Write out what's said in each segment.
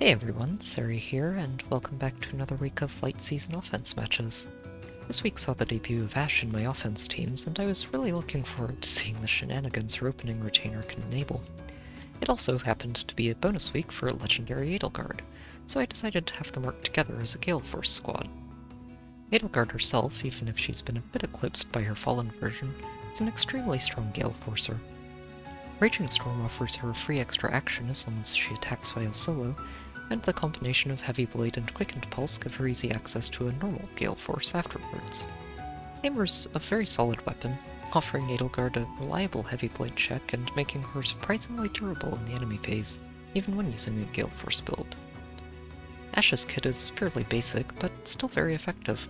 Hey everyone, Sari here, and welcome back to another week of late season offense matches. This week saw the debut of Ash in my offense teams, and I was really looking forward to seeing the shenanigans her opening retainer can enable. It also happened to be a bonus week for legendary Edelgard, so I decided to have them work together as a Galeforce squad. Edelgard herself, even if she's been a bit eclipsed by her fallen version, is an extremely strong Galeforcer. Raging Storm offers her free extra action as long as she attacks via solo, and the combination of Heavy Blade and Quickened Pulse give her easy access to a normal Galeforce afterwards. Hammer's a very solid weapon, offering Edelgard a reliable Heavy Blade check and making her surprisingly durable in the enemy phase, even when using a Galeforce build. Ash's kit is fairly basic, but still very effective.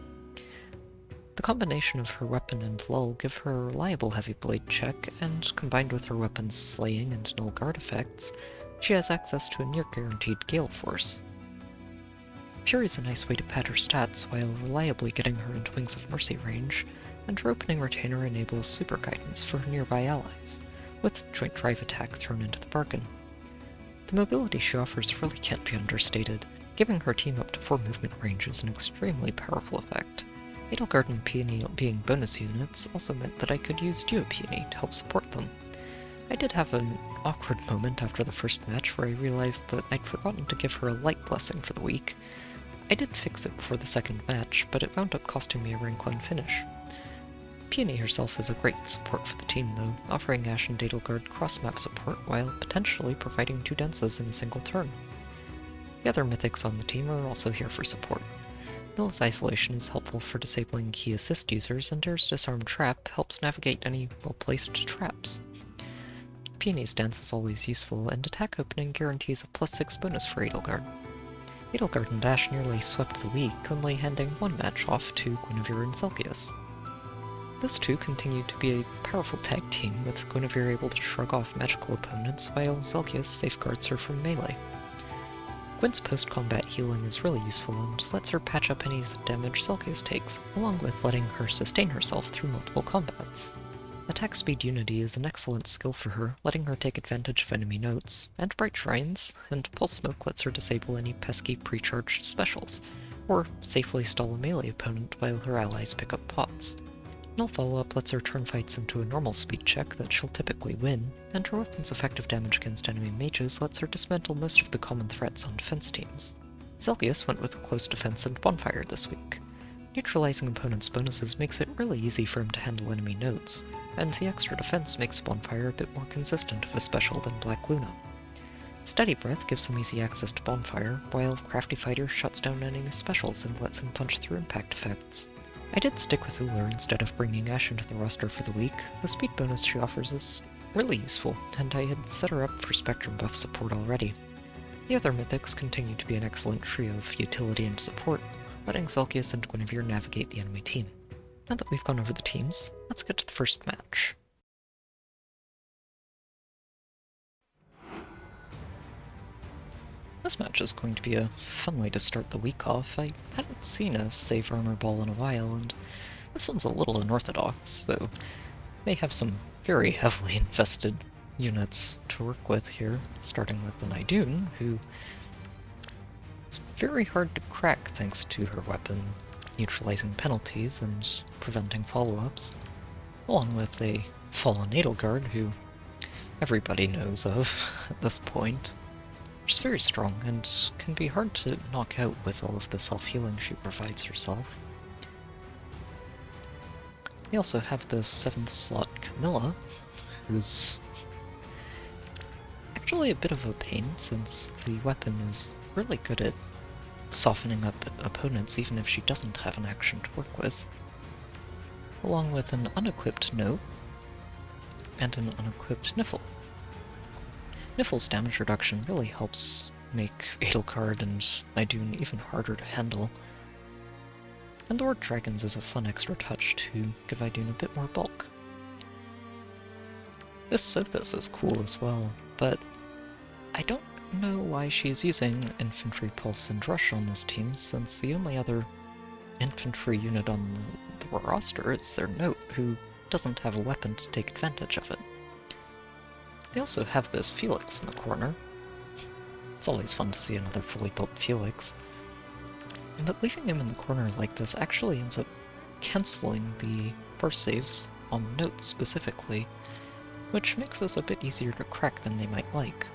The combination of her weapon and lull give her a reliable Heavy Blade check, and combined with her weapon's slaying and null guard effects, she has access to a near-guaranteed Galeforce. Fury's a nice way to pad her stats while reliably getting her into Wings of Mercy range, and her opening retainer enables super guidance for her nearby allies, with Joint Drive attack thrown into the bargain. The mobility she offers really can't be understated. Giving her team up to 4 movement range is an extremely powerful effect. Edelgard and Peony being bonus units also meant that I could use Duo Peony to help support them. I did have an awkward moment after the first match where I realized that I'd forgotten to give her a light blessing for the week. I did fix it before the second match, but it wound up costing me a rank 1 finish. Peony herself is a great support for the team though, offering Ash and Edelgard cross-map support while potentially providing 2 dances in a single turn. The other mythics on the team are also here for support. Mill's Isolation is helpful for disabling key assist users, and Dare's Disarm Trap helps navigate any well-placed traps. Peony's Dance is always useful, and attack opening guarantees a +6 bonus for Edelgard. Edelgard and Ash nearly swept the week, only handing 1 match off to Guinivere and Zelgius. Those two continue to be a powerful tag team, with Guinivere able to shrug off magical opponents while Zelgius safeguards her from melee. Gwyn's post-combat healing is really useful and lets her patch up any damage Zelgius takes, along with letting her sustain herself through multiple combats. Attack Speed Unity is an excellent skill for her, letting her take advantage of enemy notes, and Bright Shrines, and Pulse Smoke lets her disable any pesky pre-charged specials, or safely stall a melee opponent while her allies pick up pots. Null Follow-Up lets her turn fights into a normal speed check that she'll typically win, and her weapon's effective damage against enemy mages lets her dismantle most of the common threats on defense teams. Zelgius went with Close Defense and Bonfire this week. Neutralizing opponents' bonuses makes it really easy for him to handle enemy notes, and the extra defense makes Bonfire a bit more consistent of a special than Black Luna. Steady Breath gives him easy access to Bonfire, while Crafty Fighter shuts down enemy specials and lets him punch through impact effects. I did stick with Uller instead of bringing Ash into the roster for the week. The speed bonus she offers is really useful, and I had set her up for Spectrum buff support already. The other mythics continue to be an excellent trio of utility and support, letting Zelgius and Guinevere navigate the enemy team. Now that we've gone over the teams, let's get to the first match. This match is going to be a fun way to start the week off. I hadn't seen a Save Armor Ball in a while, and this one's a little unorthodox, though they have some very heavily invested units to work with here, starting with the Nidun, who is very hard to crack thanks to her weapon neutralizing penalties and preventing follow-ups, along with a fallen Edelgard, who everybody knows of at this point. She's very strong and can be hard to knock out with all of the self-healing she provides herself. We also have the 7th slot Camilla, who's actually a bit of a pain since the weapon is really good at softening up opponents even if she doesn't have an action to work with, along with an unequipped Note and an unequipped Niffle. Niffle's damage reduction really helps make Edelgard and Nidun even harder to handle. And the Word Dragons is a fun extra touch to give Idun a bit more bulk. This Sothis is cool as well, but I don't know why she's using Infantry Pulse and Rush on this team, since the only other infantry unit on the roster is their Note, who doesn't have a weapon to take advantage of it. They also have this Felix in the corner, It's always fun to see another fully built Felix. But leaving him in the corner like this actually ends up cancelling the burst saves on Nott specifically, which makes this a bit easier to crack than they might like.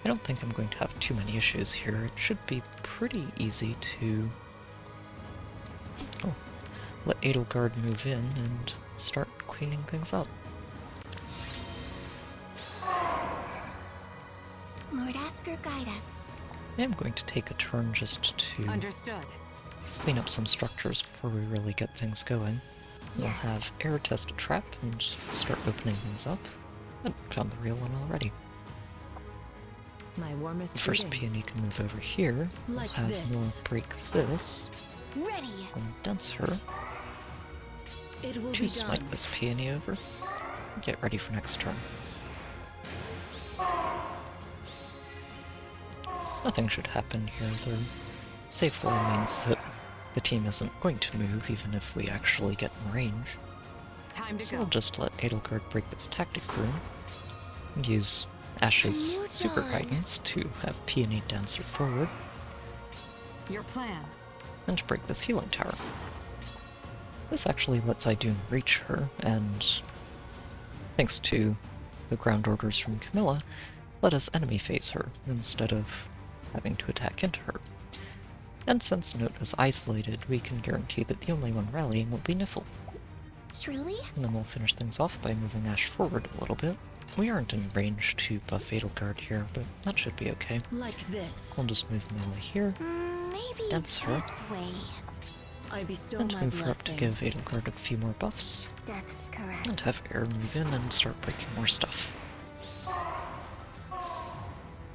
I don't think I'm going to have too many issues here. It should be pretty easy to let Edelgard move in and start cleaning things up. Lord Asker, guide us. I am going to take a turn just to clean up some structures before we really get things going. We'll have Air test a trap and start opening things up. I found the real one already. My warmest The first peony can move over here. We'll have Noah break this. Ready. Condense her. To smite this peony over. Get ready for next turn. Nothing should happen here. The safe roll means that the team isn't going to move even if we actually get in range. So we'll just let Edelgard break this tactic rune and use Ash's super guidance to have Peony dance her forward. Your plan. And to break this healing tower. This actually lets Idun reach her, and thanks to the ground orders from Camilla, let us enemy phase her instead of having to attack into her. And since Nott is isolated, we can guarantee that the only one rallying will be Niffle. Truly? And then we'll finish things off by moving Ash forward a little bit. We aren't in range to buff Edelgard here, but that should be okay. Like this. We'll just move Noah here, Maybe dance her, this way. I bestow and my move her up to blessing. give Edelgard a few more buffs, Death's caress. and have Air move in and start breaking more stuff.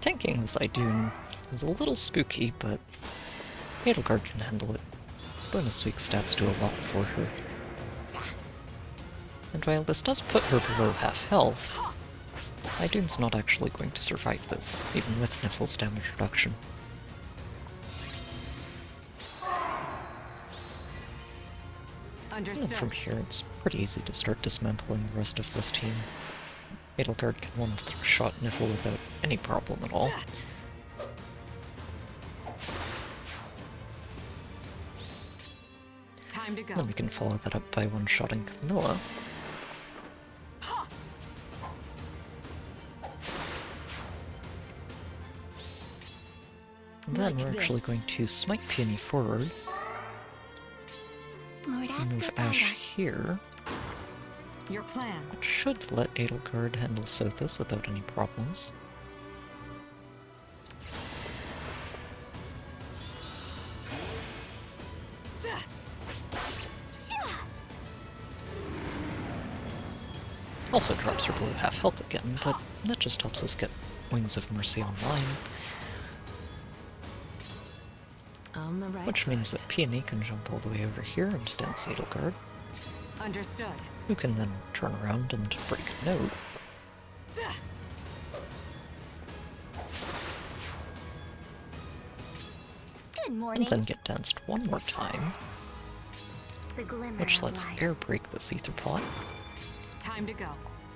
Tanking this Idun is a little spooky, but Edelgard can handle it. Bonus weak stats do a lot for her. And while this does put her below half health, Idun's not actually going to survive this, even with Niffle's damage reduction. And from here, it's pretty easy to start dismantling the rest of this team. Edelgard can one-shot Niffle without any problem at all. Time to go. Then we can follow that up by one-shotting Camilla. And then we're actually going to smite Peony forward, Lord and Asker, move guide Ash us. here, Your plan. which should let Edelgard handle Sothis without any problems. Also drops her below half health again, but that just helps us get Wings of Mercy online, On the right which means foot. that Peony can jump all the way over here and dance Edelgard, Understood. who can then turn around and break Nott. Good morning. And then get danced one more time, The glimmer which of lets life. Air break this Aether pot, Time to go.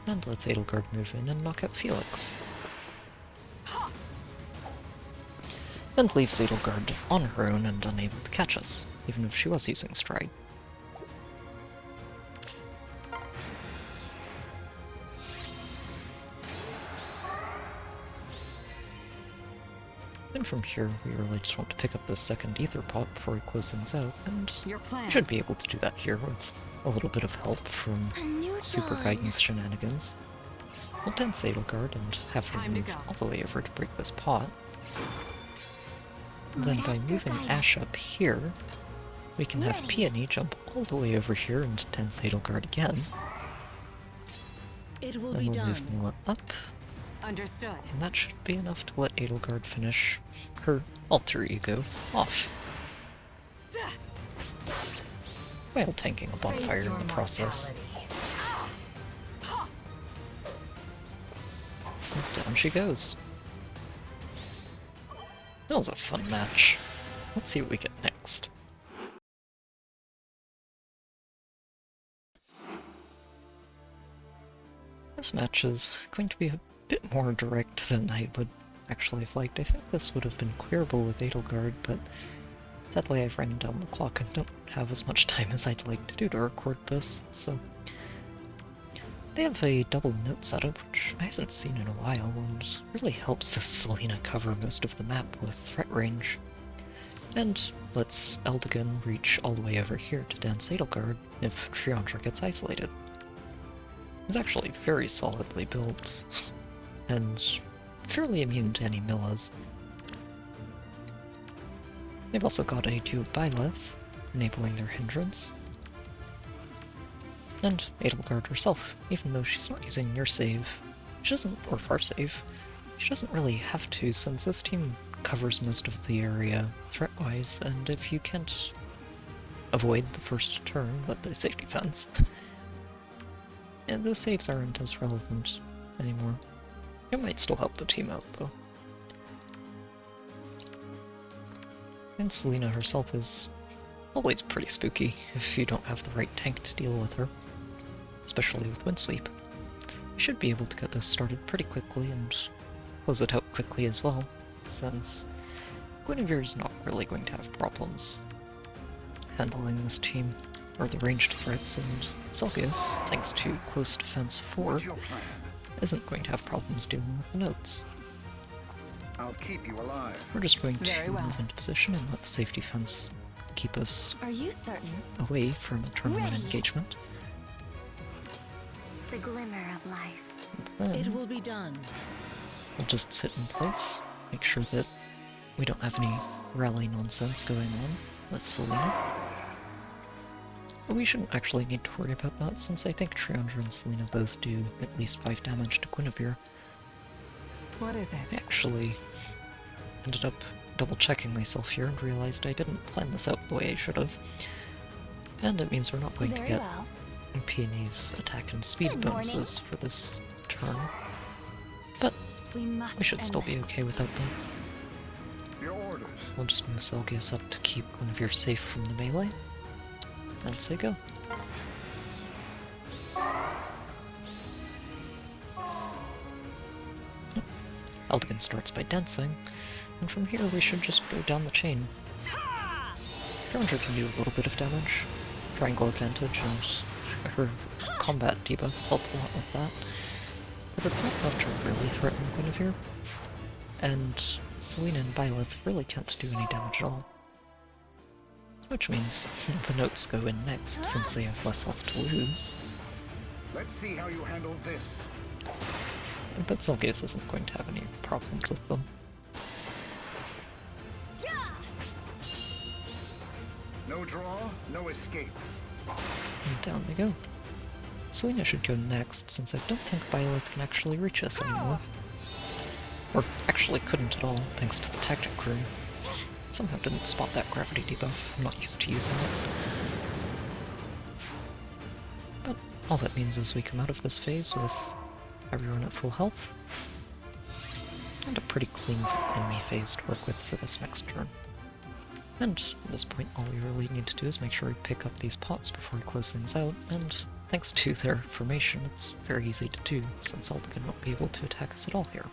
and lets Edelgard move in and knock out Felix. And leaves Edelgard on her own and unable to catch us, even if she was using Stride. And from here, we really just want to pick up this second Aether pot before we close things out, and Your plan. we should be able to do that here with a little bit of help from A new Super dawn. Guidance Shenanigans. We'll dance Edelgard and have her Time to move go. all the way over to break this pot. And Lord then by Asker, moving guide Ash us. up here, we can have Ready. Peony jump all the way over here and dance Edelgard again. It will Then be we'll done. move Mila up, Understood. and that should be enough to let Edelgard finish her alter ego off, while tanking a bonfire in the process. And down she goes. That was a fun match. Let's see what we get next. This match is going to be a bit more direct than I would actually have liked. I think this would have been clearable with Edelgard, but sadly I've ran down the clock and don't have as much time as I'd like to do to record this, so... They have a double note setup, which I haven't seen in a while, and really helps this Selena cover most of the map with threat range. And lets Eldigan reach all the way over here to dance Edelgard if Triandra gets isolated. He's actually very solidly built, and fairly immune to any Millas. They've also got a 2 Byleth, enabling their hindrance. And Edelgard herself, even though she's not using your save, she doesn't, or far save, she doesn't really have to since this team covers most of the area threat-wise, and if you can't avoid the first turn with the safety fence, and the saves aren't as relevant anymore. It might still help the team out though. And Selena herself is always pretty spooky if you don't have the right tank to deal with her, especially with Windsweep. You should be able to get this started pretty quickly and close it out quickly as well, since Guinevere is not really going to have problems handling this team, or the ranged threats, and Zelgius, thanks to close defense 4, isn't going to have problems dealing with the notes. I'll keep you alive. We're just going to move into position and let the safety fence keep us Are you certain? away from a turn 1 engagement. The glimmer of life. And It then will be done. we'll just sit in place, make sure that we don't have any rally nonsense going on with Selena. But we shouldn't actually need to worry about that, since I think Triandra and Selena both do at least 5 damage to Guinevere. What is I it? actually ended up double-checking myself here and realized I didn't plan this out the way I should have. And it means we're not going to Very get well. Peony's attack and speed Good morning. bonuses for this turn. But We we should end still be this. okay without them. Your orders. We'll just move Zelgius up to keep Guinevere safe from the melee. And say go. Eldigan starts by dancing, and from here we should just go down the chain. Triandra can do a little bit of damage, triangle advantage, and her combat debuffs help a lot with that. But it's not enough to really threaten Guinevere, and Selena and Byleth really can't do any damage at all. Which means the notes go in next, since they have less health to lose. Let's see how you handle this. But Zelgius isn't going to have any problems with them. No draw, no escape. And down they go. Selena should go next, since I don't think Byleth can actually reach us anymore. Or actually couldn't at all, thanks to the tactic rune. Somehow didn't spot that gravity debuff. I'm not used to using it. But all that means is we come out of this phase with everyone at full health, and a pretty clean enemy phase to work with for this next turn. And at this point, all we really need to do is make sure we pick up these pots before we close things out, and thanks to their formation, it's very easy to do, since Eldigan won't be able to attack us at all here.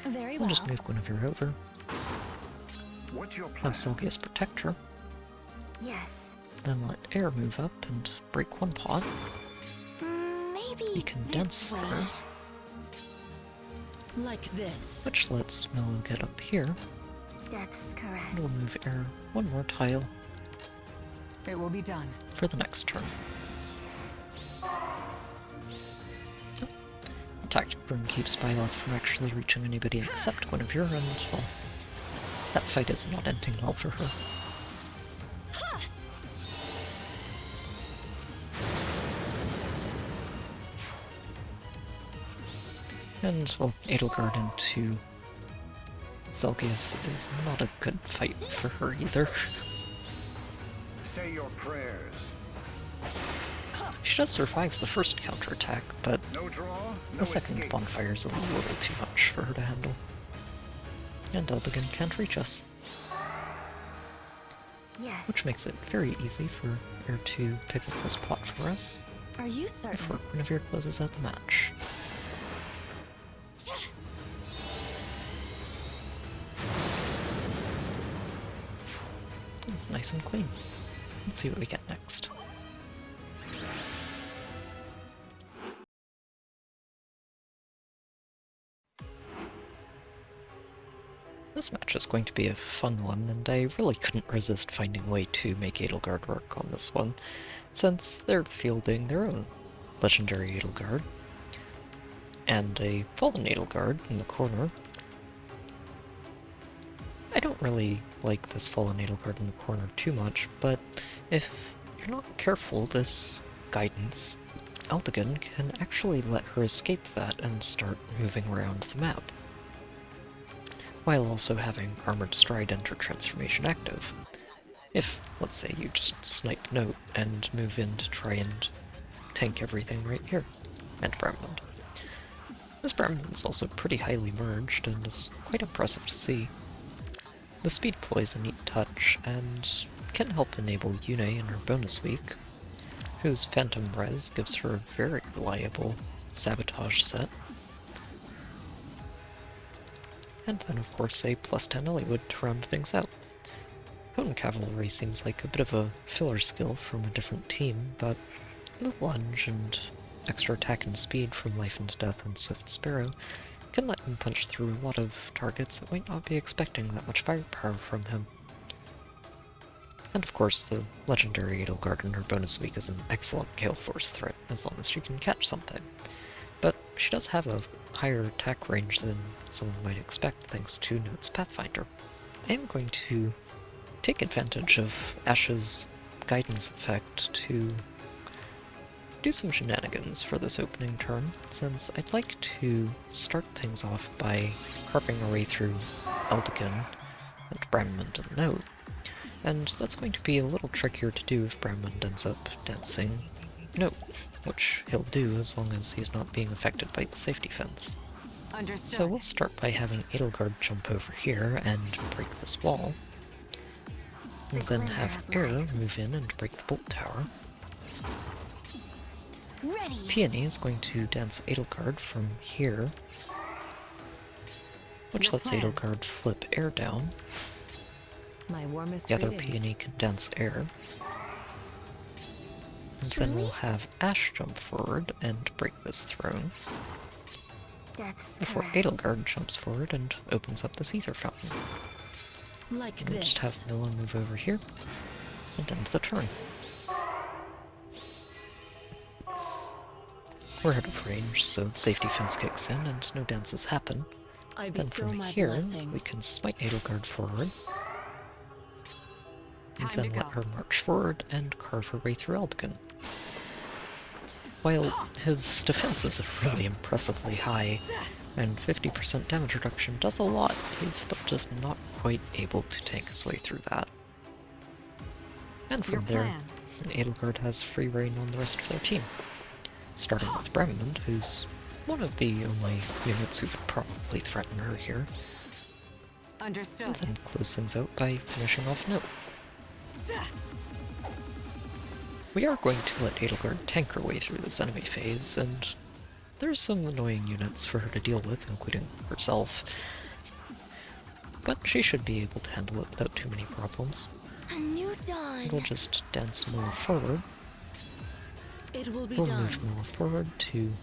Very We'll well. just move Guinevere over, What's your plan? have Zelgius protect her, Yes. then let Air move up and break one pot. Maybe He can this dance way. her, Like this. which lets Mellow get up here. Death's And we'll caress. move Air one more tile It will be done. for the next turn. The tactic rune keeps Byleth from actually reaching anybody except Guinevere, and well, that fight is not ending well for her. And, well, Edelgard into Zelgius is not a good fight for her either. Say your prayers. She does survive the first counterattack, but No draw, no the second escape. bonfire is a little too much for her to handle. And Eldigan can't reach us, Yes. which makes it very easy for Air to pick up this pot for us Are you certain? before Guinevere closes out the match. It's nice and clean. Let's see what we get next. This match is going to be a fun one, and I really couldn't resist finding a way to make Edelgard work on this one, since they're fielding their own legendary Edelgard, and a fallen Edelgard in the corner. I don't really like this fallen Edelgard in the corner too much, but if you're not careful, this guidance, Eldigan, can actually let her escape that and start moving around the map, while also having Armored Stride enter transformation active. If, let's say, you just snipe Nott and move in to try and tank everything right here, and Bramond. This Bramond is also pretty highly merged and is quite impressive to see. The speed ploy is a neat touch, and can help enable Yune in her bonus week, whose Phantom Res gives her a very reliable sabotage set. And then of course a plus 10 Eliwood to round things out. Potent Cavalry seems like a bit of a filler skill from a different team, but the lunge and extra attack and speed from Life and Death and Swift Sparrow can let him punch through a lot of targets that might not be expecting that much firepower from him. And of course the legendary Edelgard in her bonus week is an excellent Galeforce threat, as long as she can catch something. But she does have a higher attack range than someone might expect thanks to Nott's Pathfinder. I am going to take advantage of Ash's guidance effect to do some shenanigans for this opening turn, since I'd like to start things off by carving our way through Eldigan and Bramond and Nott, and that's going to be a little trickier to do if Bramond ends up dancing Nott, which he'll do as long as he's not being affected by the safety fence. Understood. So we'll start by having Edelgard jump over here and break this wall, and then have Air move in and break the bolt tower. Ready. Peony is going to dance Edelgard from here, which lets Edelgard flip Air down. My warmest The other greetings. Peony can dance Air. And then we'll have Ash jump forward and break this throne, Death's before caress. Edelgard jumps forward and opens up this Aether fountain. Like And we'll this. just have Milla move over here and end the turn. We're out of range, so the safety fence kicks in and no dances happen. I Then bestow from my here, blessing. we can smite Edelgard forward, and Time then to let go. her march forward and carve her way through Eldigan. While his defenses are really impressively high, and 50% damage reduction does a lot, he's still just not quite able to tank his way through that. And Your from there, plan. Edelgard has free reign on the rest of their team. Starting with Bramond, who's one of the only units who could probably threaten her here, and Understood. then close things out by finishing off Nott. We are going to let Edelgard tank her way through this enemy phase, and there's some annoying units for her to deal with, including herself, but she should be able to handle it without too many problems. A new dawn. We'll just dance Milla forward. It will be We'll done. move Milla forward to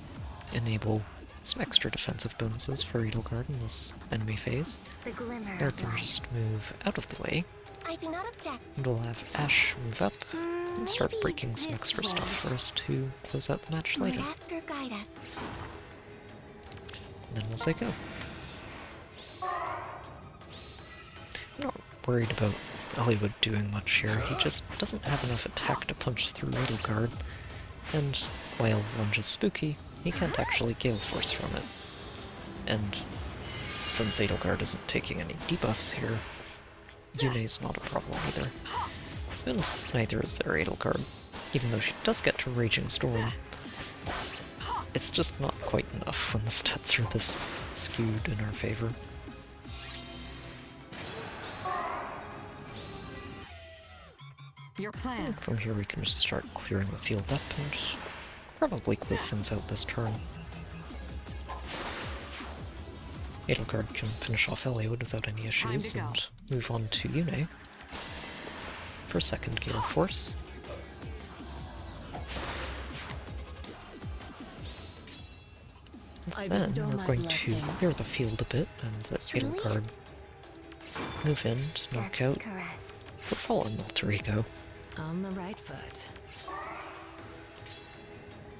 enable some extra defensive bonuses for Edelgard in this enemy phase. The glimmer Air of can light. just move out of the way, I do not object. and we'll have Ash move up and start Maybe breaking some this extra way. stuff for us to close out the match Lord later. Asker guide us. And then we'll say go. I'm not worried about Eliwood doing much here. He just doesn't have enough attack to punch through Edelgard, and while Lunge is spooky, he can't actually Galeforce from it. And since Edelgard isn't taking any debuffs here, Yune's not a problem either. And neither is their Edelgard, even though she does get to Raging Storm. It's just not quite enough when the stats are this skewed in our favor. Your plan. From here we can just start clearing the field up and probably close things out this turn. Edelgard can finish off Eliwood without any issues go. and move on to Yune. for second Galeforce. I Then bestow we're my going to blessing. clear the field a bit and let Truly? Edelgard move in to knock Death's out caress. her fallen alter ego. On the right foot.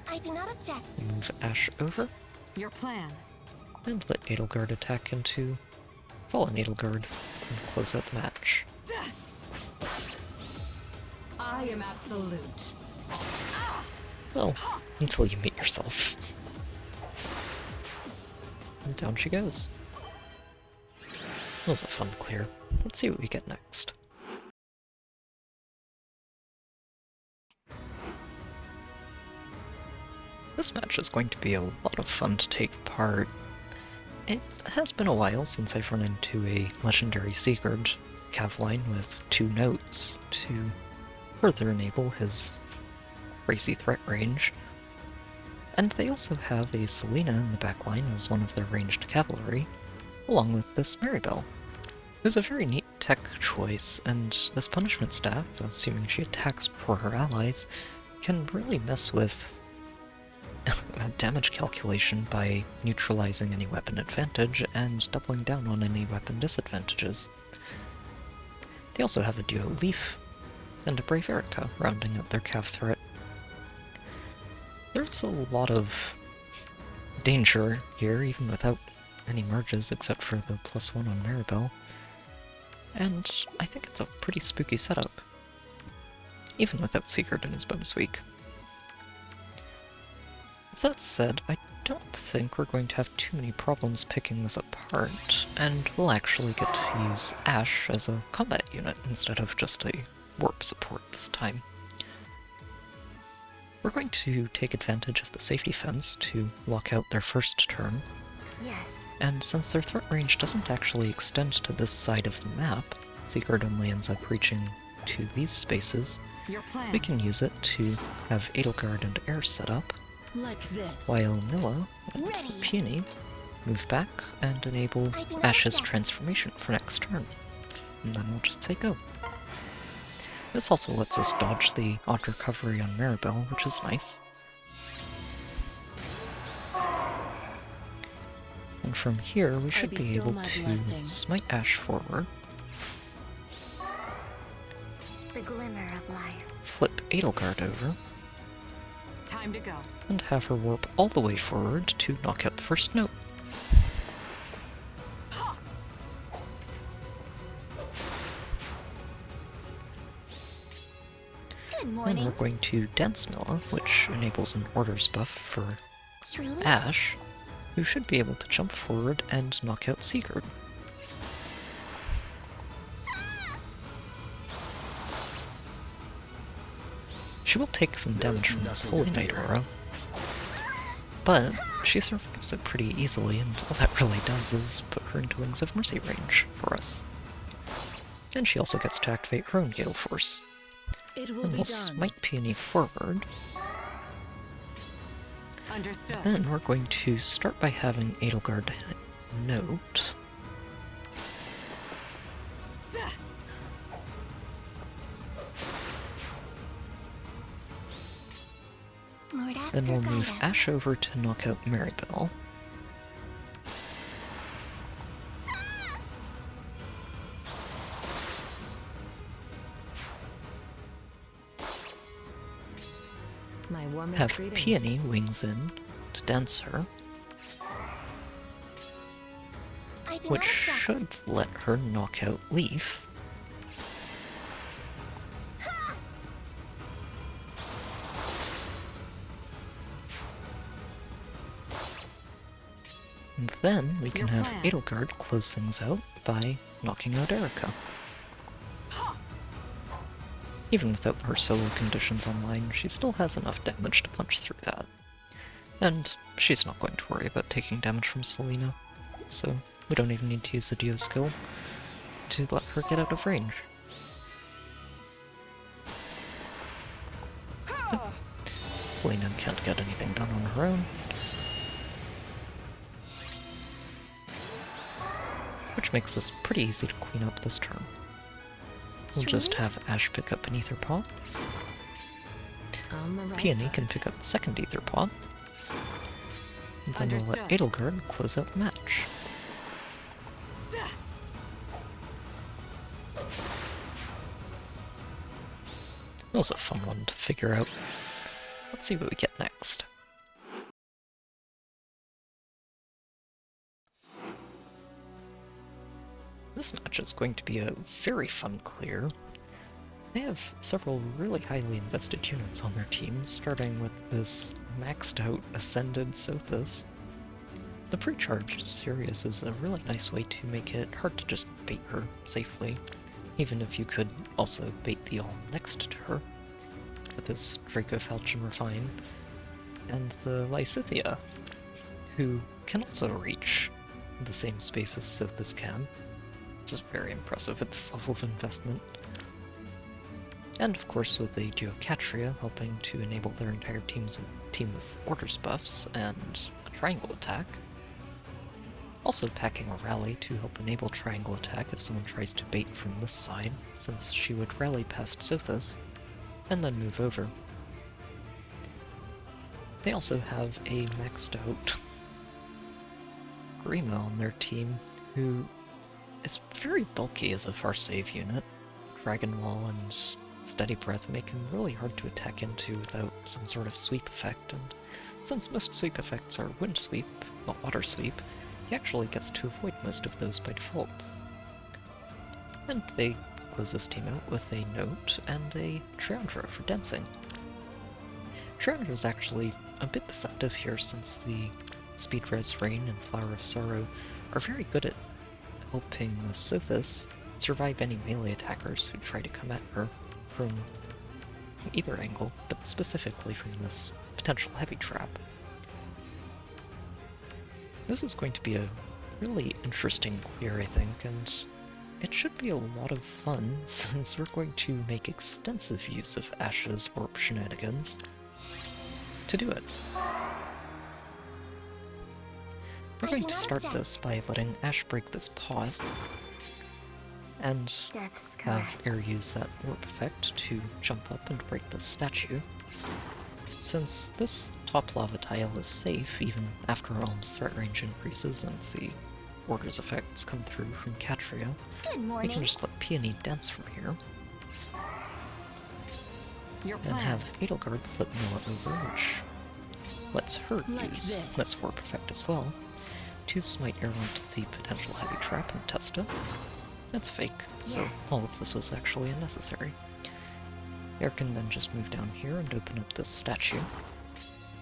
I do not object. Move Ash over Your plan. and let Edelgard attack into fallen Edelgard and close out the match. I am absolute. Well, until you meet yourself. And down she goes. That was a fun clear. Let's see what we get next. This match is going to be a lot of fun to take part. It has been a while since I've run into a legendary Sigurd cav line with 2 notes to further enable his crazy threat range. And they also have a Selena in the backline as one of their ranged cavalry, along with this Maribel. Who's a very neat tech choice, and this punishment staff, assuming she attacks before her allies, can really mess with damage calculation by neutralizing any weapon advantage and doubling down on any weapon disadvantages. They also have a duo Leaf and a Brave Erica rounding out their cav threat. There's a lot of danger here, even without any merges except for the +1 on Maribel. And I think it's a pretty spooky setup, even without Sigurd in his bonus week. That said, I don't think we're going to have too many problems picking this apart, and we'll actually get to use Ash as a combat unit instead of just a warp support this time. We're going to take advantage of the safety fence to lock out their first turn, Yes. and since their threat range doesn't actually extend to this side of the map, Sigurd only ends up reaching to these spaces, Your plan. we can use it to have Edelgard and Air set up, Like this. while Nilla and Ready. Peony move back and enable I do not Ash's object. transformation for next turn. And then we'll just say go. This also lets us dodge the odd recovery on Maribel, which is nice. And from here, we should be bestow able my to blessing. smite Ash forward, The glimmer of life. flip Edelgard over, Time to go. and have her warp all the way forward to knock out the first note. Good Then morning. we're going to Dance Milla, which enables an orders buff for Truly? Ash, who should be able to jump forward and knock out Sigurd. She will take some damage from this Holy Knight aura, but she survives it pretty easily, and all that really does is put her into Wings of Mercy range for us. And she also gets to activate her own Galeforce. It will And be we'll done. smite Peony forward. Understood. Then we're going to start by having Edelgard note. Lord Asker, Then we'll guide move us. Ash over to knock out Maribel. My warmest Have greetings. Peony wings in to dance her, I do which not object. should let her knock out Leaf. And then we can Your have plan. Edelgard close things out by knocking out Erica. Even without her solo conditions online, she still has enough damage to punch through that. And she's not going to worry about taking damage from Selena, so we don't even need to use the Dio skill to let her get out of range. But Selena can't get anything done on her own, which makes this pretty easy to clean up this turn. we'll just have Ash pick up an Aether Paw. On the right Peony foot. can pick up the second Aether Paw. And then we'll let Understood. Edelgard close out the match. That was a fun one to figure out. Let's see what we get next. This match is going to be a very fun clear. They have several really highly invested units on their team, starting with this maxed out Ascended Sothis. The pre-charged Sirius is a really nice way to make it hard to just bait her safely, even if you could also bait the all next to her, with this Draco Falchion Refine, and the Lysithea, who can also reach the same space as Sothis can, which is very impressive at this level of investment. And of course with a duo Catria helping to enable their entire team with orders buffs and a triangle attack. Also packing a rally to help enable triangle attack if someone tries to bait from this side, since she would rally past Sothis and then move over. They also have a maxed out Grima on their team, who is very bulky as a far save unit. Dragon Wall and Steady Breath make him really hard to attack into without some sort of sweep effect, and since most sweep effects are wind sweep, not water sweep, he actually gets to avoid most of those by default. And they close this team out with a Note and a Triandra for dancing. Triandra is actually a bit deceptive here, since the Speed Res Rain and Flower of Sorrow are very good at helping the Sothis survive any melee attackers who try to come at her from either angle, but specifically from this potential heavy trap. This is going to be a really interesting clear, I think, and it should be a lot of fun since we're going to make extensive use of Ash's Warp Shenanigans to do it. We're going to start this by letting Ash break this pot, and Death's have caress. Air use that warp effect to jump up and break this statue. Since this top lava tile is safe even after Alm's threat range increases and the orders effects come through from Catria, Good we morning. can just let Peony dance from here, Your and plan. have Edelgard flip Noah over, which lets her Like use this. this warp effect as well, to smite Air onto the potential heavy trap and test it. That's fake, so Yes. all of this was actually unnecessary. Air can then just move down here and open up this statue,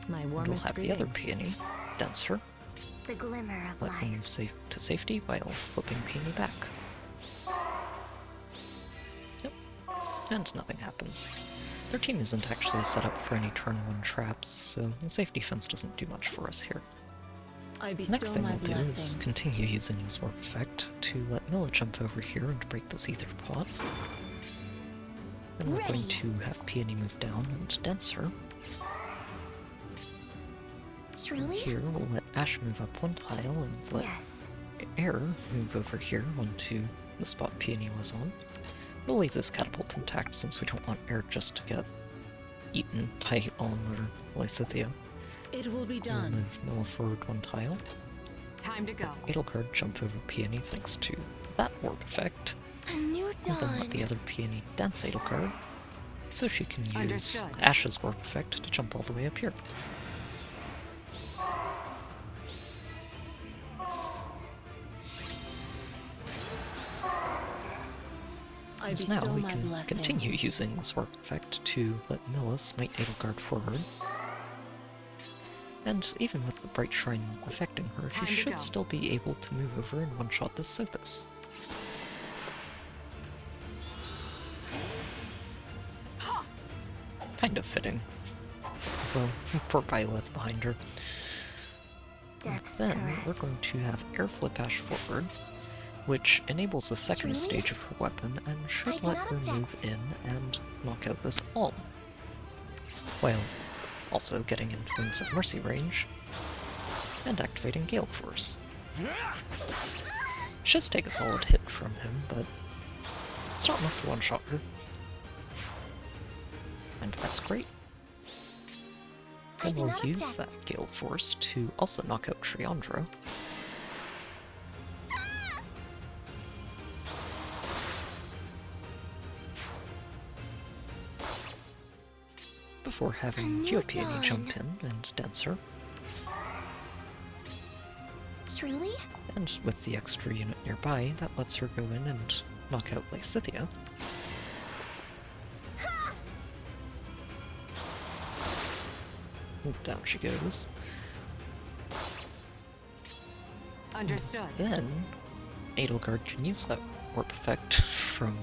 My and we'll warmest have the other greetings. Peony dance her, The glimmer of let her life. move safe to safety while flipping Peony back. Yep, and nothing happens. Their team isn't actually set up for any turn 1 traps, so the safety fence doesn't do much for us here. I bestow Next thing my we'll do is blessing. continue using this warp effect to let Milla jump over here and break this Aether pot. Then we're going Ready. to have Peony move down and dance her. Truly? Here we'll let Ash move up one tile and let Yes. Air move over here onto the spot Peony was on. We'll leave this catapult intact since we don't want Air just to get eaten by Alm or Lysithea. It will be We'll done. move Milla forward one tile. Time to go. Edelgard jump over Peony thanks to that warp effect. A new And then let dawn. the other Peony dance Edelgard, so she can use Understood. Ash's warp effect to jump all the way up here. I And now bestow we my can blessing. continue using this warp effect to let Milla smite Edelgard forward. And even with the Bright Shrine affecting her, Time she to should go. still be able to move over and one-shot this Sothis. Kind of fitting. Although, poor Byleth behind her. Death's Then caress. we're going to have Air Flip Ash forward, which enables the second Truly? stage of her weapon and I should do let not her object. move in and knock out this Alm, while also getting into Wings of Mercy range and activating Galeforce. Should take a solid hit from him, but it's not enough to one-shot her. And that's great. I And do we'll not use that object. Galeforce to also knock out Triandra. Before A having new Peony dawn. jump in and dance her. Truly? And with the extra unit nearby, that lets her go in and knock out Lysithea. And down she goes. Understood. Then, Edelgard can use that warp effect from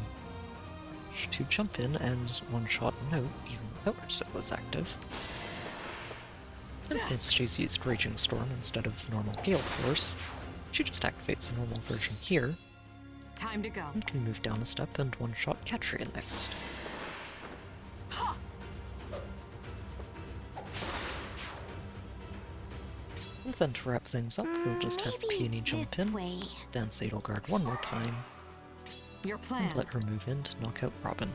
to jump in and one-shot Note, even without her Sill is active. And since she's used Raging Storm instead of normal Gale Force, she just activates the normal version here, Time to go. and can move down a step and one-shot Catria next. And then to wrap things up, we'll just have Maybe Peony jump this in, way. dance Edelgard one more time, Your plan. and let her move in to knock out Robin.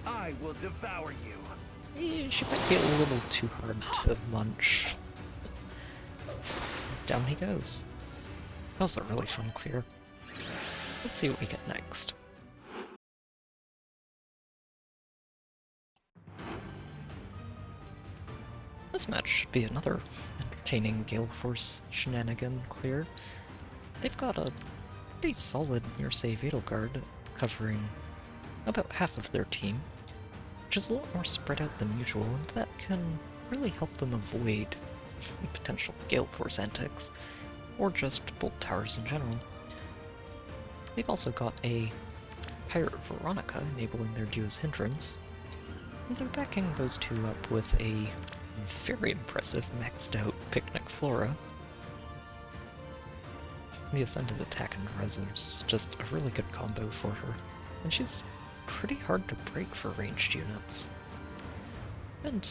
I will devour you. She might be a little too hard to munch. Down he goes. That was a really fun clear. Let's see what we get next. This match should be another entertaining Galeforce shenanigan clear. They've got a pretty solid near-save Edelgard covering about half of their team, which is a lot more spread out than usual, and that can really help them avoid potential Galeforce antics, or just bolt towers in general. They've also got a Pirate Veronica enabling their duo's hindrance, and they're backing those two up with a very impressive maxed out Picnic Flora. The Ascended Attack and Res is just a really good combo for her, and she's pretty hard to break for ranged units. And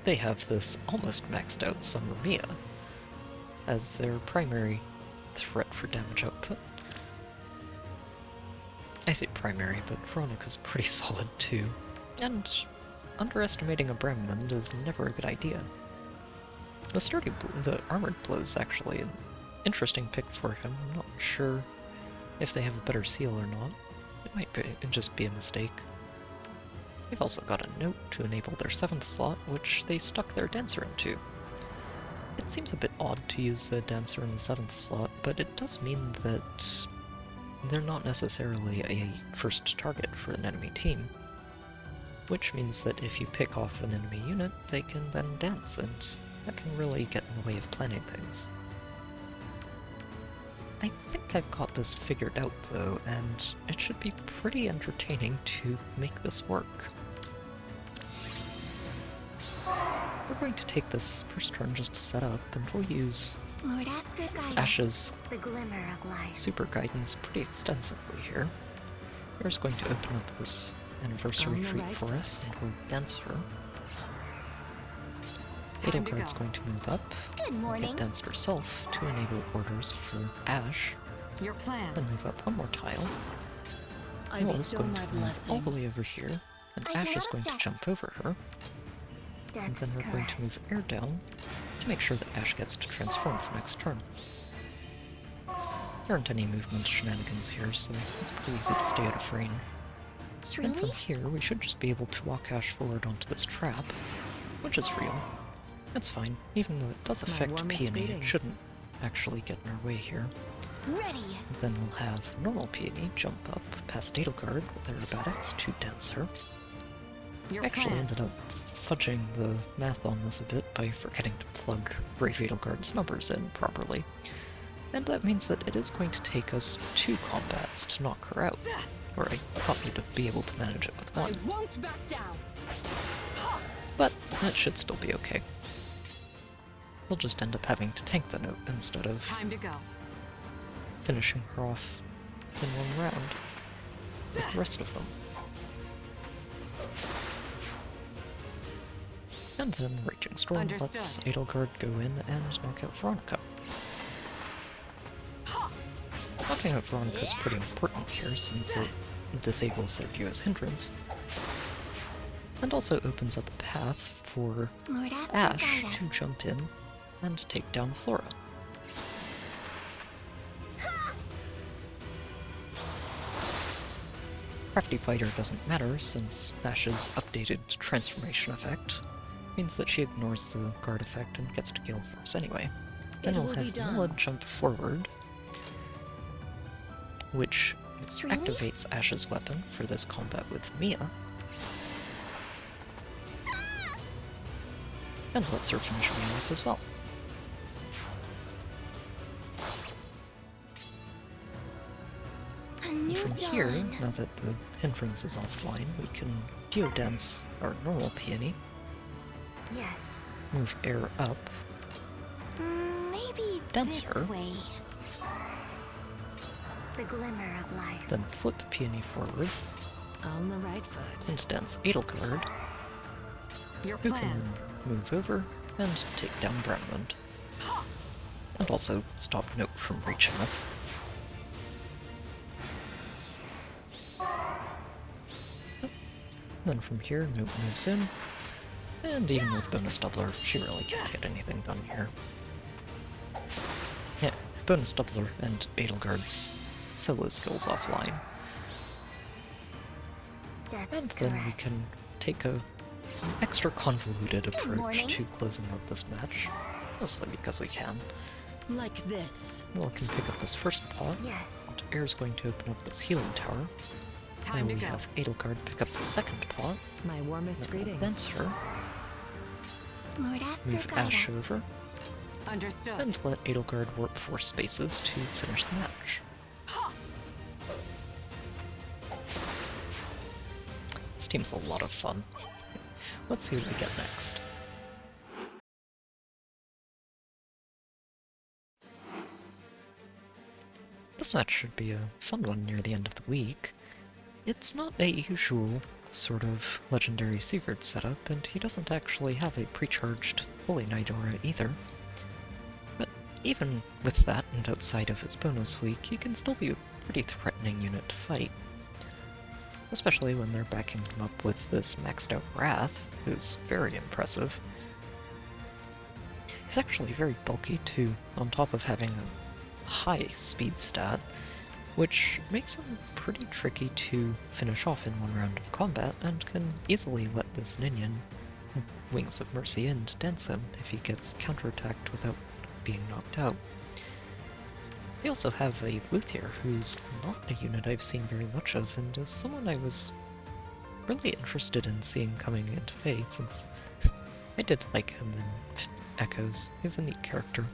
they have this almost maxed out Summer Mia as their primary threat for damage output. I say primary, but Veronica's pretty solid too, and underestimating a Brahmin is never a good idea. The Armored Blow is actually an interesting pick for him. I'm not sure if they have a better seal or not. It might just be a mistake. They've also got a Note to enable their 7th slot, which they stuck their Dancer into. It seems a bit odd to use a Dancer in the 7th slot, but it does mean that they're not necessarily a first target for an enemy team, which means that if you pick off an enemy unit, they can then dance, and that can really get in the way of planning things. I think I've got this figured out though, and it should be pretty entertaining to make this work. We're going to take this first turn just to set up, and we'll use Lord, ask your guidance. Ash's The glimmer of life. super guidance pretty extensively here. We're just going to open up this anniversary On the treat right for us, foot. and we'll dance her. Time to Edelgard's go. going to move up, Good get morning. danced herself to enable orders for Ash, Your plan. then move up one more tile. I Noah is bestow going my to move all blessing. the way over here, and I do Ash is not going to object. jump over her, and Death's then we're going to move caress. air down to make sure that Ash gets to transform for next turn. There aren't any movement shenanigans here, so it's pretty easy to stay out of range. And from Truly? here, we should just be able to walk Ash forward onto this trap, which is real. That's fine, even though it does My affect warmest Peony, it greetings. shouldn't actually get in our way here. Ready. Then we'll have normal Peony jump up past Edelgard with aerobatics to dance her. Your I actually plan. ended up fudging the math on this a bit by forgetting to plug Brave Edelgard's numbers in properly. And that means that it is going to take us 2 combats to knock her out, or I thought you'd be able to manage it with I 1. won't back down. But that should still be okay. We'll just end up having to tank the Note instead of Time to go. finishing her off in one round with the rest of them. And then Raging Raging Storm lets Understood. Edelgard go in and knock out Veronica. Knocking out Veronica is pretty important here since it disables their view as hindrance, and also opens up a path for Lord Asker, Ash guide us. to jump in and take down Flora. Crafty Fighter doesn't matter since Ash's updated transformation effect means that she ignores the guard effect and gets to Galeforce anyway. Then we'll have Nott jump forward, which Truly? activates Ash's weapon for this combat with Mia, and lets her finish me off as well. A new From dawn. here, now that the hindrance is offline, we can Geodance our normal peony, Yes. move air up, Maybe Dance this her. way. The glimmer of life. then flip peony forward, On the right foot. and dance Edelgard, Your who plan. can move over and take down Brownwind. And also stop Note from reaching us. Then from here, Note moves in, and even with bonus doubler, she really can't get anything done here. Yeah, bonus doubler and Edelgard's solo skills offline. And Death's then we caress. can take an extra convoluted approach morning. to closing out this match, mostly because we can. Like this. We'll can pick up this first pot, Yes. and Air's going to open up this healing tower. Time Now to we go. have Edelgard pick up the second pot, My warmest then we'll greetings. dance her, Lord Asker, move guide Ash us. over, Understood. and let Edelgard warp 4 spaces to finish the match. This team's a lot of fun. Let's see what we get next. This match should be a fun one near the end of the week. It's not a usual sort of legendary Sigurd setup, and he doesn't actually have a pre-charged Holy Knight aura either. But even with that, and outside of his bonus week, he can still be a pretty threatening unit to fight. Especially when they're backing him up with this maxed out Wrath, who's very impressive. He's actually very bulky too, on top of having a high speed stat, which makes him pretty tricky to finish off in one round of combat, and can easily let this Ninian, Wings of Mercy, and dance him if he gets counterattacked without being knocked out. We also have a Luthier, who's not a unit I've seen very much of, and is someone I was really interested in seeing coming into Fade, since I did like him in Echoes. He's a neat character.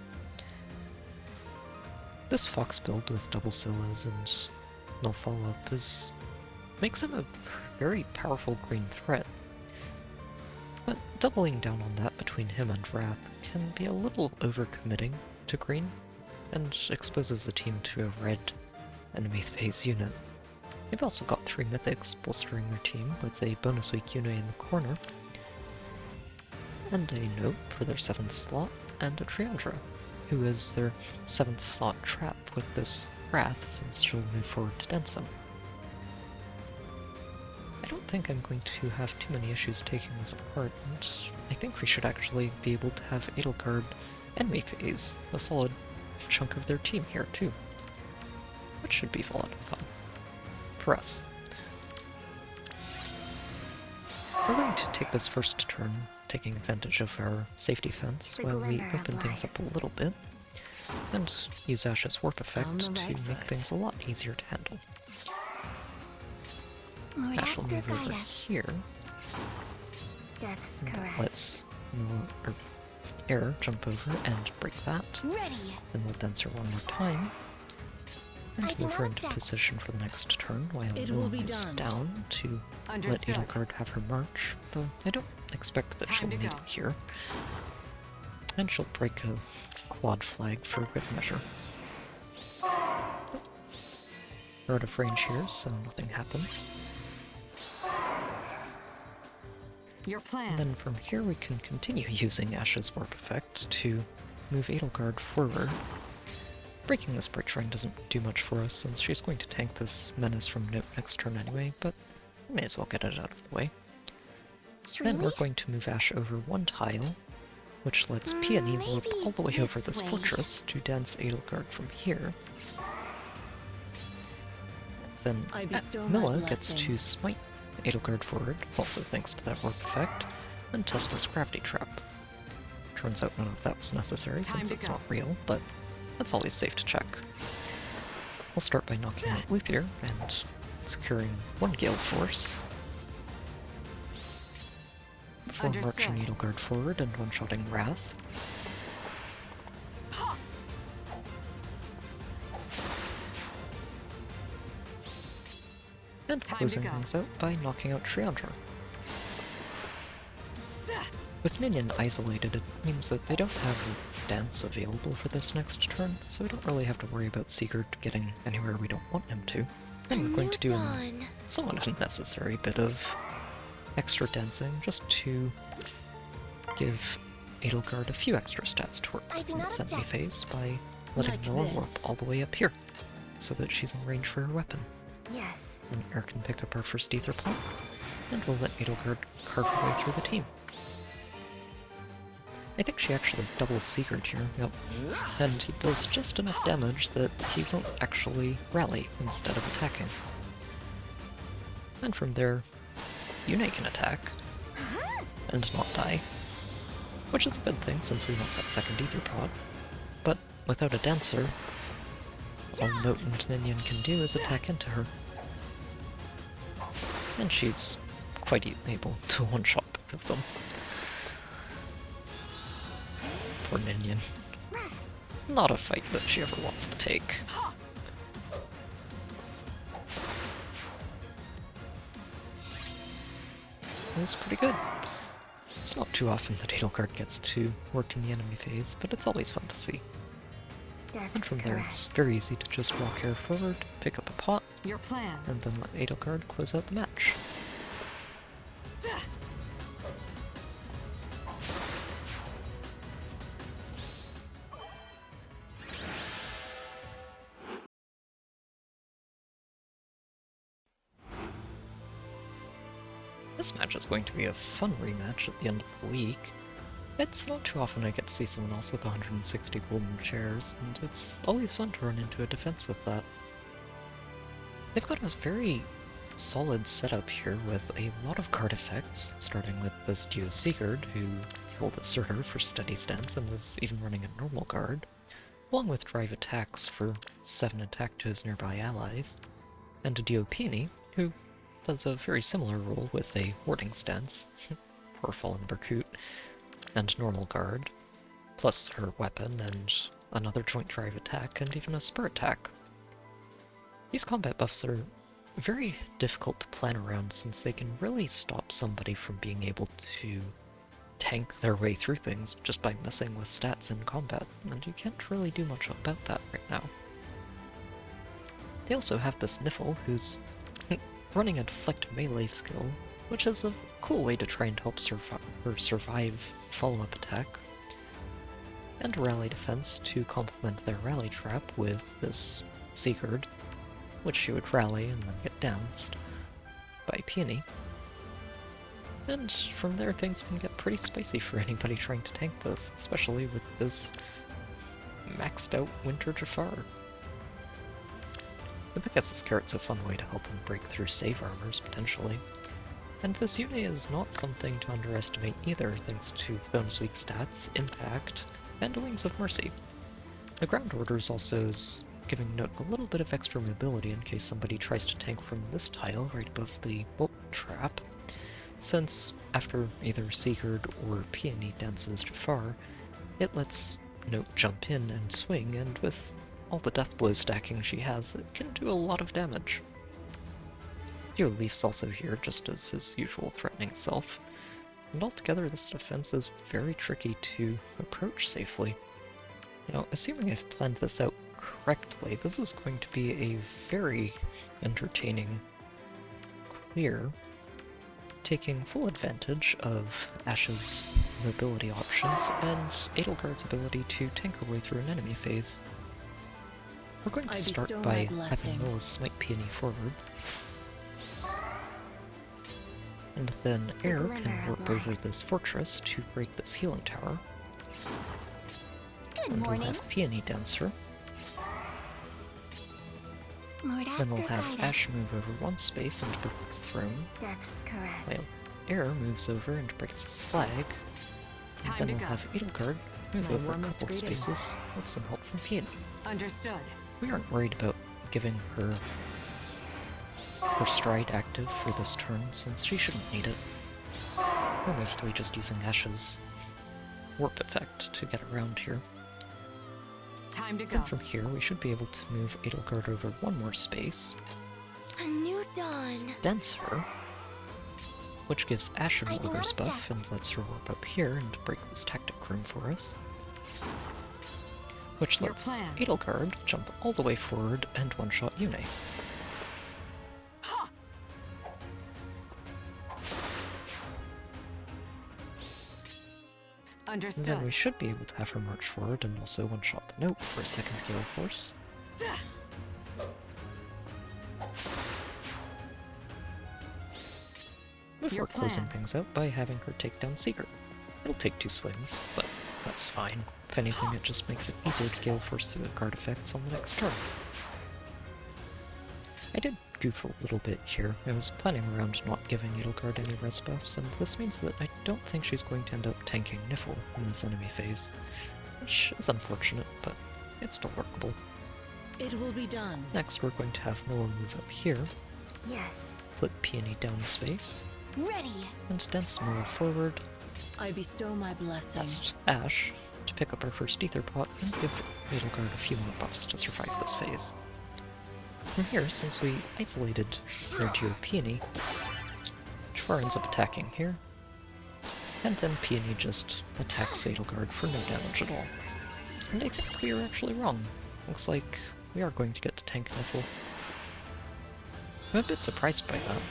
This Fox build with double Silas and no follow-up makes him a very powerful green threat. But doubling down on that between him and Wrath can be a little overcommitting to green, and exposes the team to a red enemy phase unit. They've also got 3 mythics bolstering their team with a bonus week unit in the corner, and a Note for their 7th slot, and a Triandra, who is their 7th slot trap with this Wrath since she'll move forward to dance him. I don't think I'm going to have too many issues taking this apart, and I think we should actually be able to have Edelgard enemy phase a solid chunk of their team here too, which should be a lot of fun for us. We're going to take this first turn taking advantage of our safety fence The while we glimmer of open things life. up a little bit, and use Ash's warp effect On the to right make foot. things a lot easier to handle. Lord Ash will Asker, move guide over us. here, Death's and that caress. lets Air jump over and break that. Ready. Then we'll dance her one more time, I and do move her not into object. position for the next turn while It Noah will be moves done. down to let Understood. Edelgard have her march, though I don't expect that Time she'll to need go. it here. And she'll break a quad flag for good measure. We're out of range here, so nothing happens. Your plan. And then from here we can continue using Ash's warp effect to move Edelgard forward. Breaking this Bright Shrine doesn't do much for us since she's going to tank this menace from Nott next turn anyway, but we may as well get it out of the way. Then we're going to move Ash over one tile, which lets Peony warp all the way over this fortress to dance Edelgard from here. Then Milla gets to smite Edelgard forward, also thanks to that warp effect, and test this gravity trap. Turns out none of that was necessary since it's not real, but that's always safe to check. We'll start by knocking out Lysithea and securing one Galeforce, before marching Edelgard forward and one-shotting Wrath. And closing things out by knocking out Triandra. With Ninian isolated, it means that they don't have dance available for this next turn, so we don't really have to worry about Sigurd getting anywhere we don't want him to. And we're going to do a somewhat unnecessary bit of extra dancing just to give Edelgard a few extra stats to work in the semi-phase by letting Milla warp all the way up here, so that she's in range for her weapon. Yes. And Air can pick up our first Aether point, and we'll let Edelgard carve her way through the team. I think she actually doubles Sigurd here, yep. And he does just enough damage that he won't actually rally instead of attacking. And from there, Yune can attack, and not die. Which is a good thing since we want that second Aether pod. But without a dancer, all Nott and Ninian can do is attack into her. And she's quite able to one-shot both of them. Poor Ninian. Not a fight that she ever wants to take. It's pretty good. It's not too often that Edelgard gets to work in the enemy phase, but it's always fun to see. And from there it's very easy to just walk her forward, pick up a pot, Your plan. and then let Edelgard close out the match. This match is going to be a fun rematch at the end of the week. It's not too often I get to see someone else with 160 golden chairs, and it's always fun to run into a defense with that. They've got a very solid setup here with a lot of card effects, starting with this duo Sigurd, who killed Asserter for steady stance and is even running a normal guard, along with drive attacks for 7 attack to his nearby allies, and a duo Peony, who does a very similar role with a warding stance, poor fallen Berkut, and normal guard, plus her weapon and another joint drive attack and even a spur attack. These combat buffs are very difficult to plan around since they can really stop somebody from being able to tank their way through things just by messing with stats in combat, and you can't really do much about that right now. They also have this Niffle, who's running a deflect melee skill, which is a cool way to try and help survive follow-up attack, and a rally defense to complement their rally trap with this Sigurd, which she would rally and then get danced by Peony. And from there things can get pretty spicy for anybody trying to tank this, especially with this maxed out Winter Jafar. The Pegasus Carrot's a fun way to help him break through save armors, potentially. And this Yune is not something to underestimate either, thanks to bonus weak stats, impact, and Wings of Mercy. The Ground Orders also is giving Nott a little bit of extra mobility in case somebody tries to tank from this tile right above the bolt trap, since after either Sigurd or Peony dances Jafar, it lets Nott jump in and swing, and with all the death blow stacking she has, it can do a lot of damage. Leaf's also here, just as his usual threatening self, and altogether this defense is very tricky to approach safely. Now, assuming I've planned this out correctly, this is going to be a very entertaining clear, taking full advantage of Ash's mobility options and Edelgard's ability to tank her way through an enemy phase. We're going to start by having Noah's smite peony forward. And then Air can warp over this fortress to break this healing tower. Good And morning. we'll have Peony Dancer. Lord Then we'll Asker, have guide Ash us. move over one space and break his throne. Death's While caress. Air moves over and breaks his flag. And Time then to we'll go. have Edelgard move My over a warmest couple greetings. spaces with some help from Peony. Understood. We aren't worried about giving her stride active for this turn, since she shouldn't need it. We're mostly just using Ash's warp effect to get around here. Time to go. Then from here, we should be able to move Edelgard over one more space, A new dawn. dense her, which gives Ash an I do Ogre's not buff object. and lets her warp up here and break this tactic room for us. Which Your lets plan. Edelgard jump all the way forward and one-shot Yune. Ha! And Understood. then we should be able to have her march forward and also one-shot the Note for a second Galeforce. Before Your closing plan. things out by having her take down Sigurd. It'll take 2 swings, but that's fine. If anything, it just makes it easier to Galeforce the guard effects on the next turn. I did goof a little bit here. I was planning around not giving Edelgard any res buffs, and this means that I don't think she's going to end up tanking Niffle in this enemy phase, which is unfortunate, but it's still workable. It will be done. Next, we're going to have Noah move up here, Yes. flip Peony down space, Ready. and Dense move forward, I bestow my blessing. past Ash, to pick up our first Aether pot and give Edelgard a few more buffs to survive this phase. From here, since we isolated their duo Peony, Jafar ends up attacking here, and then Peony just attacks Edelgard for no damage at all. And I think we are actually wrong. Looks like we are going to get to tank Niffle. I'm a bit surprised by that,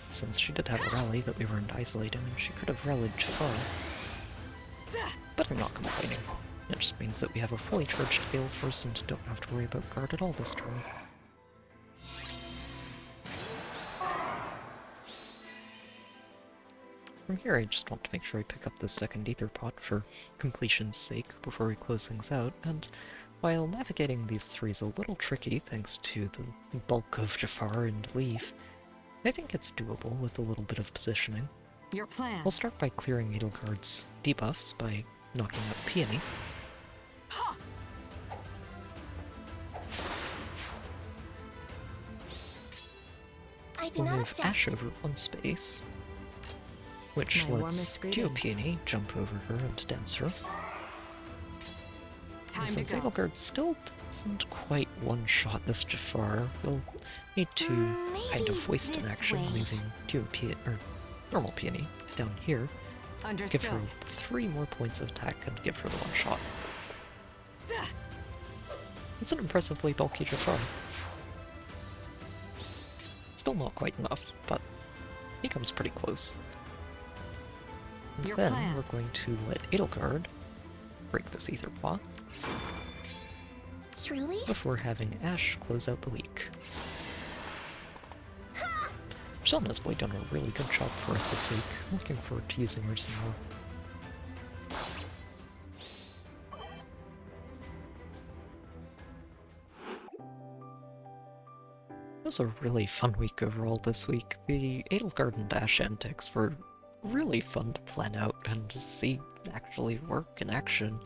since she did have a rally that we weren't isolating and she could have rallied Jafar. But I'm not complaining. It just means that we have a fully charged Galeforce and don't have to worry about guard at all this turn. From here, I just want to make sure I pick up this second Aether pot for completion's sake before we close things out, and while navigating these three is a little tricky thanks to the bulk of Jafar and Leaf, I think it's doable with a little bit of positioning. Your plan. We'll start by clearing Edelgard's debuffs by knocking out Peony. Ha! I do We'll not move object. Ash over one space, which My lets warmest Duo greetings. Peony jump over her and dance her. Time And to since go. Edelgard still doesn't quite one-shot this Jafar, we'll need to kind of waste an this action, way. moving Duo Peony, or normal Peony, down here, give Understood. her 3 more points of attack and give her the one-shot. It's an impressively bulky Jafar. Still not quite enough, but he comes pretty close. And Your then plan. we're going to let Edelgard break this Aether Paw Truly? before having Ash close out the week. Zelna's really done a really good job for us this week. I'm looking forward to using her some more. It was a really fun week overall this week. The Edelgard and Ash antics were really fun to plan out and to see actually work in action.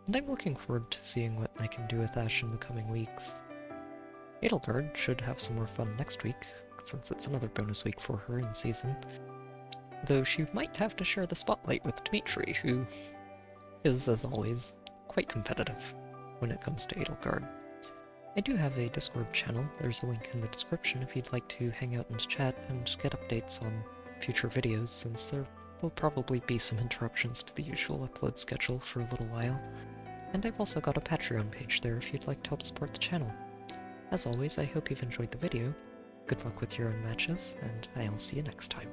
And I'm looking forward to seeing what I can do with Ash in the coming weeks. Edelgard should have some more fun next week, since it's another bonus week for her in season. Though she might have to share the spotlight with Dmitri, who is, as always, quite competitive when it comes to Edelgard. I do have a Discord channel, there's a link in the description if you'd like to hang out and chat and get updates on future videos, since there will probably be some interruptions to the usual upload schedule for a little while. And I've also got a Patreon page there if you'd like to help support the channel. As always, I hope you've enjoyed the video, good luck with your own matches, and I'll see you next time.